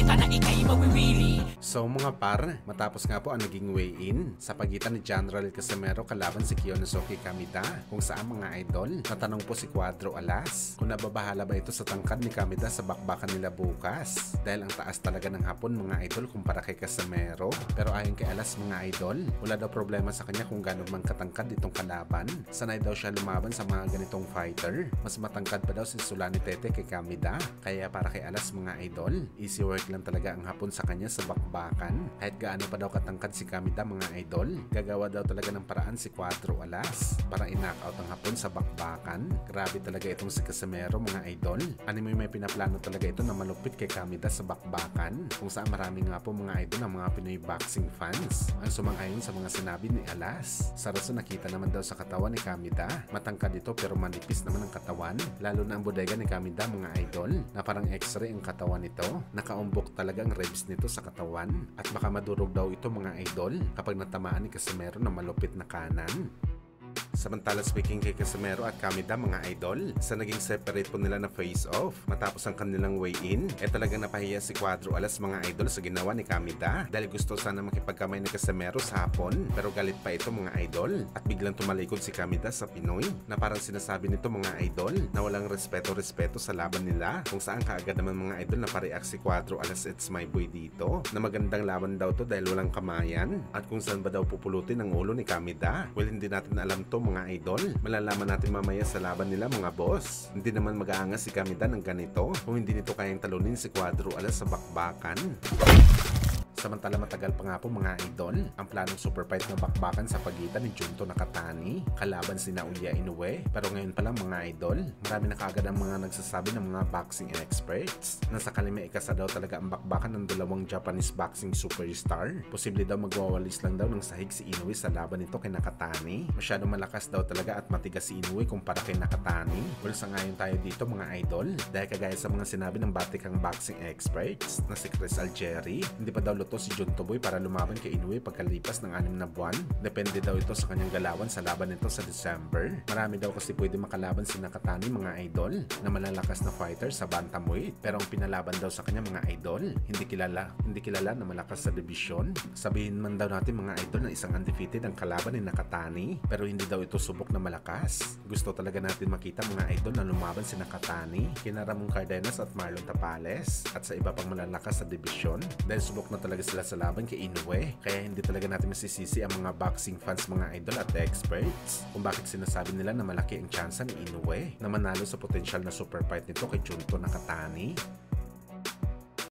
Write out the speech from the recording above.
ka na ikay mawiwili. So mga par, matapos nga po ang naging weigh-in sa pagitan ni General Casimero kalaban si Kiyonosuke Kamida, kung saan mga idol, natanong po si Cuadro Alas kung nababahala ba ito sa tangkad ni Kamida sa bakbakan nila bukas, dahil ang taas talaga ng hapon mga idol kumpara kay Casimero. Pero ayon kay Alas mga idol, wala daw problema sa kanya kung gaano man katangkad itong kalaban. Sanay daw siya lumaban sa mga ganitong fighter. Mas matangkad pa daw si Sulani Tete kay Kamida, kaya para kay Alas mga idol, easy work lang talaga ang hapon sa kanya sa bakbakan. Kahit gaano pa daw katangkad si Kamida mga idol, gagawa daw talaga ng paraan si Cuadro Alas para i-knockout ang hapon sa bakbakan. Grabe talaga itong si Casimero mga idol. Anime may pinaplano talaga ito na malupit kay Kamida sa bakbakan, kung saan marami nga po mga idol ng mga Pinoy boxing fans ang sumang-ayon sa mga sinabi ni Alas. Sa rason nakita naman daw sa katawan ni Kamida, matangkad ito pero manipis naman ang katawan, lalo na ang bodega ni Kamida mga idol na parang x-ray ang katawan nito. Nakaumbok talaga ang ribs nito sa katawan at baka madurog daw ito mga idol kapag natamaan ni Casimero ng malupit na kanan. Samantala speaking kay Casimero at Kamida mga idol, sa naging separate po nila na face-off matapos ang kanilang weigh-in, talagang napahiya si Cuadro Alas mga idol sa ginawa ni Kamida dahil gusto sana makipagkamay ni Casimero sa hapon, pero galit pa ito mga idol at biglang tumalikod si Kamida sa Pinoy na parang sinasabi nito mga idol na walang respeto sa laban nila, kung saan kaagad naman mga idol na pareact si Cuadro Alas it's my boy dito na magandang laban daw to dahil walang kamayan, at kung saan ba daw pupulutin ang ulo ni Kamida. Well, hindi natin alam to mga idol, malalaman natin mamaya sa laban nila mga boss. Hindi naman mag-aangas si Kamida ng ganito kung hindi nito kayang talunin si Cuadro Alas sa bakbakan. Samantala matagal pa nga po mga idol ang planong super fight na bakbakan sa pagitan ni Junto Nakatani kalaban si Naoya Inoue, pero ngayon pa lang mga idol, marami na kaagad ang mga nagsasabi ng mga boxing experts na sakali may ikasa daw talaga ang bakbakan ng dalawang Japanese boxing superstar. Posible daw magwawalis lang daw ng sahig si Inoue sa laban nito kay Nakatani. Masyadong malakas daw talaga at matigas si Inoue kumpara kay Nakatani. Well, sangayon tayo dito mga idol dahil kagaya sa mga sinabi ng batikang boxing experts na si Chris Algieri, hindi pa daw to si Junto Boy para lumaban kay Inoue pagkalipas ng 6 na buwan. Depende daw ito sa kanyang galawan sa laban nito sa December. Marami daw kasi pwede makalaban si Nakatani mga idol na malalakas na fighter sa bantamweight, pero ang pinalaban daw sa kanya mga idol, hindi kilala na malakas sa division. Sabihin man daw natin mga idol na isang undefeated ang kalaban ni Nakatani, pero hindi daw ito subok na malakas. Gusto talaga natin makita mga idol na lumaban si Nakatani kina Ramon Cardenas at Marlon Tapales at sa iba pang malalakas sa division, dahil subok na talaga sila sa laban kay Inoue. Kaya hindi talaga natin masisisi ang mga boxing fans mga idol at experts kung bakit sinasabi nila na malaki ang tsansa ni Inoue na manalo sa potensyal na super fight nito kay Junto Nakatani.